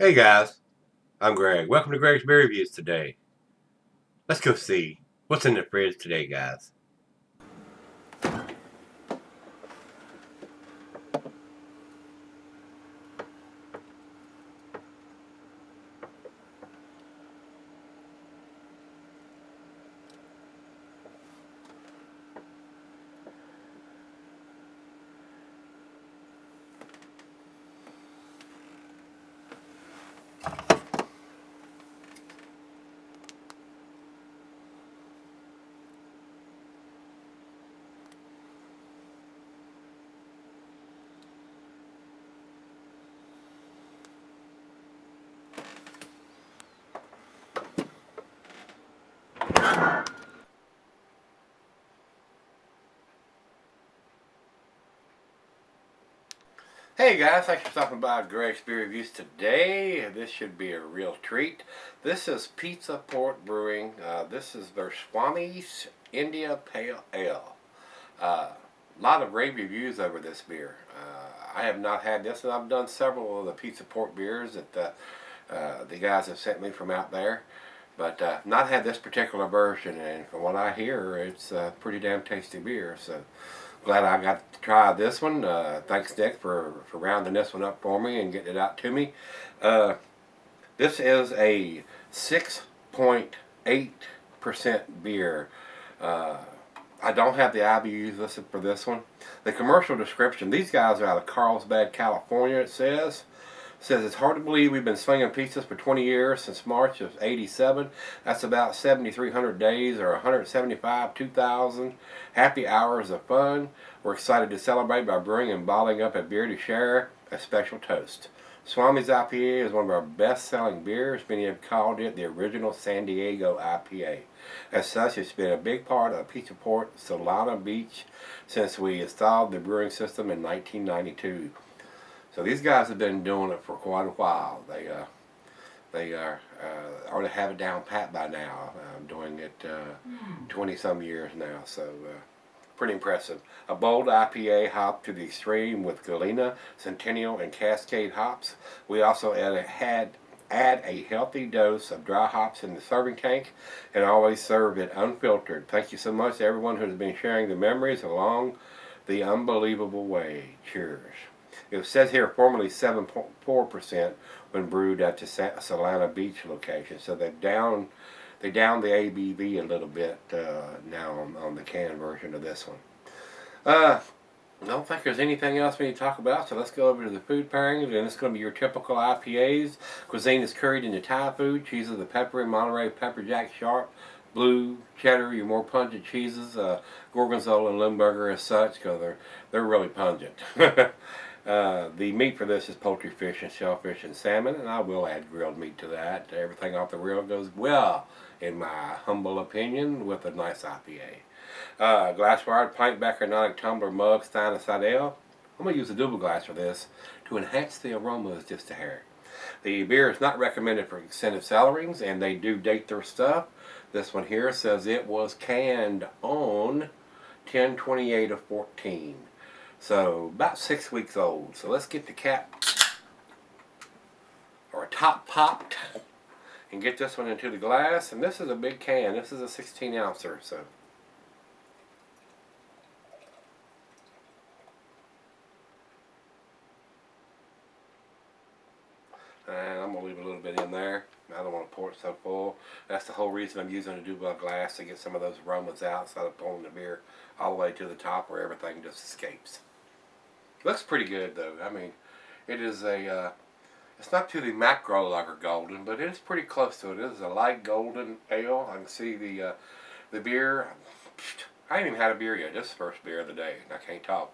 Hey guys, I'm Greg. Welcome to Gregsbeerreviews today. Let's go see what's in the fridge today, guys. Hey guys, thanks for stopping by Gregsbeerreviews today. This should be a real treat. This is Pizza Port Brewing. This is their Swami's India Pale Ale. A lot of rave reviews over this beer. I have not had this, and I've done several of the Pizza Port beers that the guys have sent me from out there. But not had this particular version, and from what I hear, it's a pretty damn tasty beer. So glad I got to try this one. Thanks, Nick, for rounding this one up for me and getting it out to me. This is a 6.8% beer. I don't have the IBUs listed for this one. The commercial description, these guys are out of Carlsbad, California, it says. Says it's hard to believe we've been slinging pizzas for 20 years since March of '87. That's about 7,300 days or 175, 2,000 happy hours of fun. We're excited to celebrate by brewing and bottling up a beer to share a special toast. Swami's IPA is one of our best-selling beers. Many have called it the original San Diego IPA. As such, it's been a big part of Pizza Port Solana Beach since we installed the brewing system in 1992. So these guys have been doing it for quite a while. They already have it down pat by now. Doing it 20 some years now. So pretty impressive. A bold IPA hop to the extreme with Galena, Centennial, and Cascade hops. We also add a healthy dose of dry hops in the serving tank and always serve it unfiltered. Thank you so much to everyone who has been sharing the memories along the unbelievable way. Cheers. It says here formerly 7.4% when brewed at the Solana Beach location. So they down the ABV a little bit now on the can version of this one. I don't think there's anything else we need to talk about, so let's go over to the food pairings, and it's going to be your typical IPAs. Cuisine is curried into Thai food. Cheeses, the peppery, Monterey, pepper jack, sharp, blue, cheddar, your more pungent cheeses, Gorgonzola and Limburger as such, because they're really pungent. The meat for this is poultry, fish, and shellfish and salmon, and I will add grilled meat to that. Everything off the grill goes well, in my humble opinion, with a nice IPA. Glass-wired pint backer, tumbler, mug, stein, and side ale. I'm going to use a double glass for this to enhance the aromas just a hair. The beer is not recommended for extended cellarings, and they do date their stuff. This one here says it was canned on 10/28 of 14. So about 6 weeks old. So let's get the cap or top popped and get this one into the glass. And this is a big can. This is a 16 ouncer. So and I'm going to leave a little bit in there. I don't want to pour it so full. That's the whole reason I'm using a double glass, to get some of those aromas out instead of pulling the beer all the way to the top where everything just escapes. Looks pretty good though. I mean, it is it's not to the macro lager golden, but it is pretty close to it. It is a light golden ale. I can see the beer. I ain't even had a beer yet. This is the first beer of the day, and I can't talk.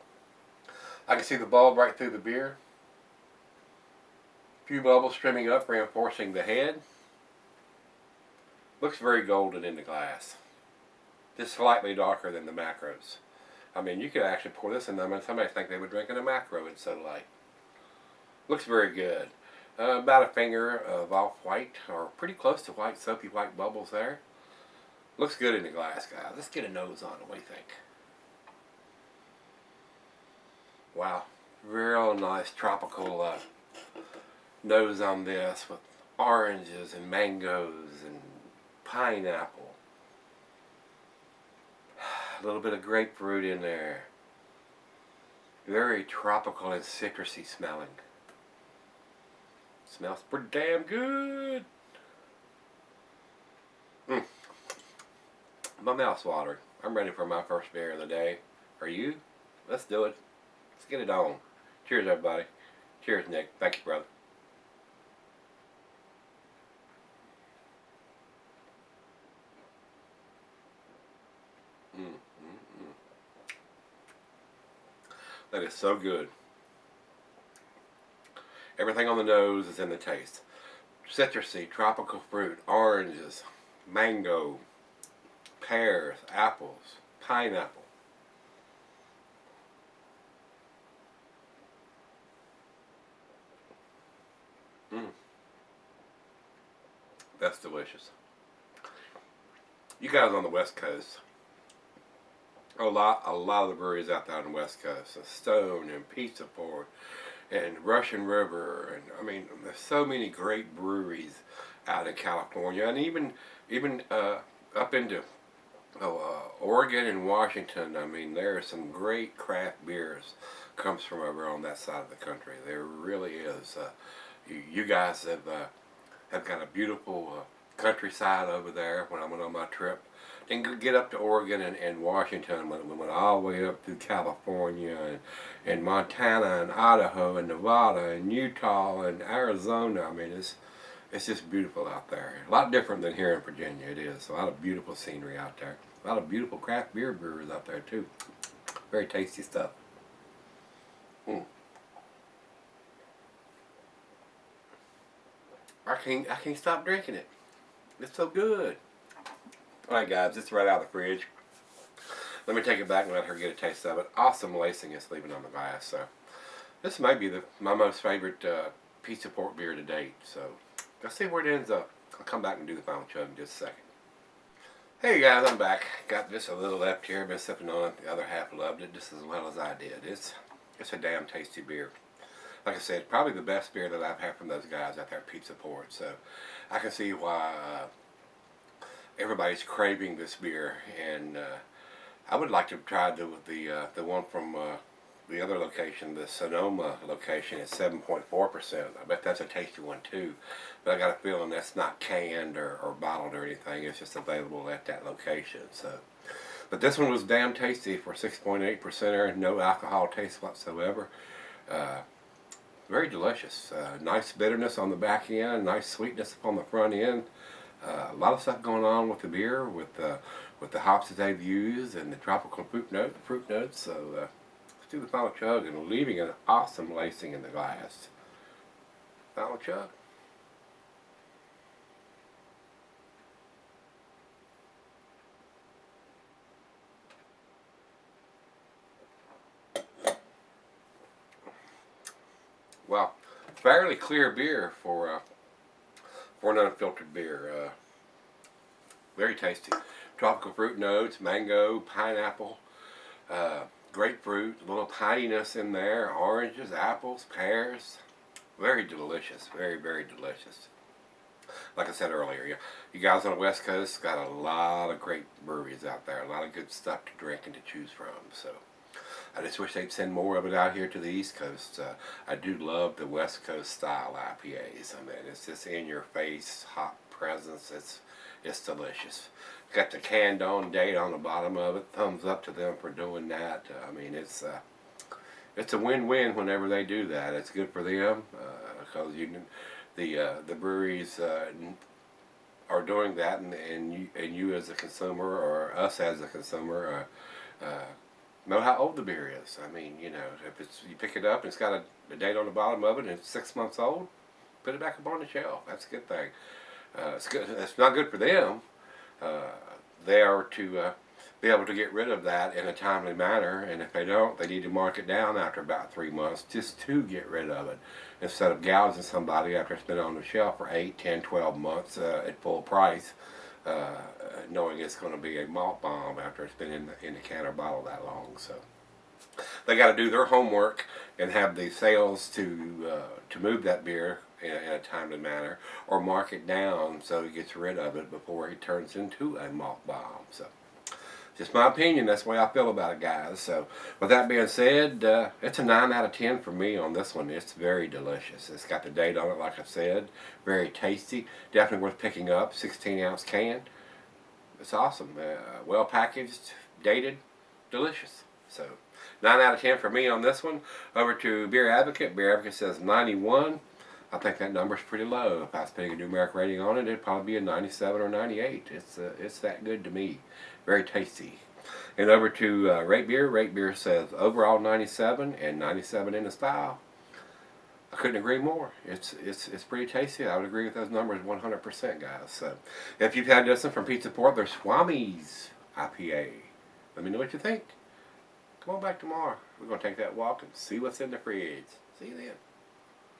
I can see the bulb right through the beer. A few bubbles streaming up, reinforcing the head. Looks very golden in the glass. Just slightly darker than the macros. I mean, you could actually pour this in them, and somebody think they were drinking a macro. It's so light. Looks very good. About a finger of off-white, or pretty close to white, soapy white bubbles there. Looks good in the glass, guys. Let's get a nose on it. What do you think? Wow. Real nice tropical nose on this with oranges and mangoes and pineapple. A little bit of grapefruit in there. Very tropical and citrusy smelling. Smells pretty damn good. My mouth's watering. I'm ready for my first beer of the day. Are you? Let's do it. Let's get it on. Cheers, everybody. Cheers, Nick. Thank you, brother. That is so good. Everything on the nose is in the taste. Citrusy, tropical fruit, oranges, mango, pears, apples, pineapple. That's delicious. You guys on the West Coast, a lot of the breweries out there on the West Coast, so Stone and Pizza Port and Russian River, and I mean, there's so many great breweries out in California, and even up into Oregon and Washington. I mean, there are some great craft beers comes from over on that side of the country. There really is. You guys have got a beautiful countryside over there. When I went on my trip, then get up to Oregon and Washington. We went all the way up through California and Montana and Idaho and Nevada and Utah and Arizona. I mean, it's just beautiful out there. A lot different than here in Virginia. It is. A lot of beautiful scenery out there. A lot of beautiful craft beer brewers out there too. Very tasty stuff. I can't stop drinking it. It's so good. Alright guys, it's right out of the fridge. Let me take it back and let her get a taste of it. Awesome lacing it's leaving on the glass. So this might be my most favorite Pizza Port beer to date. So let's see where it ends up. I'll come back and do the final chug in just a second. Hey guys, I'm back. Got just a little left here. Been sipping on it. The other half loved it just as well as I did. It's a damn tasty beer. Like I said, probably the best beer that I've had from those guys out there at Pizza Port. So I can see why everybody's craving this beer, and I would like to try the one from the other location, the Sonoma location, at 7.4%. I bet that's a tasty one too. But I got a feeling that's not canned or bottled or anything. It's just available at that location. So, but this one was damn tasty for 6.8%, no alcohol taste whatsoever. Very delicious. Nice bitterness on the back end, nice sweetness on the front end. A lot of stuff going on with the beer, with the hops that they've used and the tropical fruit notes. So let's do the final chug, and leaving an awesome lacing in the glass. Final chug. Wow, fairly clear beer for an unfiltered beer. Very tasty. Tropical fruit notes, mango, pineapple, grapefruit, a little pininess in there, oranges, apples, pears. Very delicious. Very, very delicious. Like I said earlier, you guys on the West Coast got a lot of great breweries out there, a lot of good stuff to drink and to choose from. So I just wish they'd send more of it out here to the East Coast. I do love the West Coast style IPAs. I mean, it's just in your face, hot presence. It's delicious. Got the canned on date on the bottom of it. Thumbs up to them for doing that. I mean, it's a win-win whenever they do that. It's good for them because the breweries are doing that, and you as a consumer, or us as a consumer, know how old the beer is. I mean, you know, if you pick it up and it's got a date on the bottom of it and it's 6 months old, put it back up on the shelf. That's a good thing. It's good. It's not good for them. They are to be able to get rid of that in a timely manner, and if they don't, they need to mark it down after about 3 months just to get rid of it, instead of gouging somebody after it's been on the shelf for 8, 10, 12 months at full price, knowing it's going to be a malt bomb after it's been in the can or bottle that long. So they got to do their homework and have the sales to move that beer in a timely manner, or mark it down so he gets rid of it before he turns into a malt bomb. So, just my opinion. That's the way I feel about it, guys. So, with that being said, it's a 9 out of 10 for me on this one. It's very delicious. It's got the date on it, like I said. Very tasty. Definitely worth picking up. 16-ounce can. It's awesome. Well packaged, dated, delicious. So, 9 out of 10 for me on this one. Over to Beer Advocate. Beer Advocate says 91. I think that number's pretty low. If I was putting a numeric rating on it, it'd probably be a 97 or 98. It's that good to me. Very tasty. And over to Rate Beer. Rate Beer says overall 97 and 97 in the style. I couldn't agree more. It's pretty tasty. I would agree with those numbers 100%, guys. So, if you've had this one from Pizza Port, there's Swami's IPA. Let me know what you think. Come on back tomorrow. We're going to take that walk and see what's in the fridge. See you then.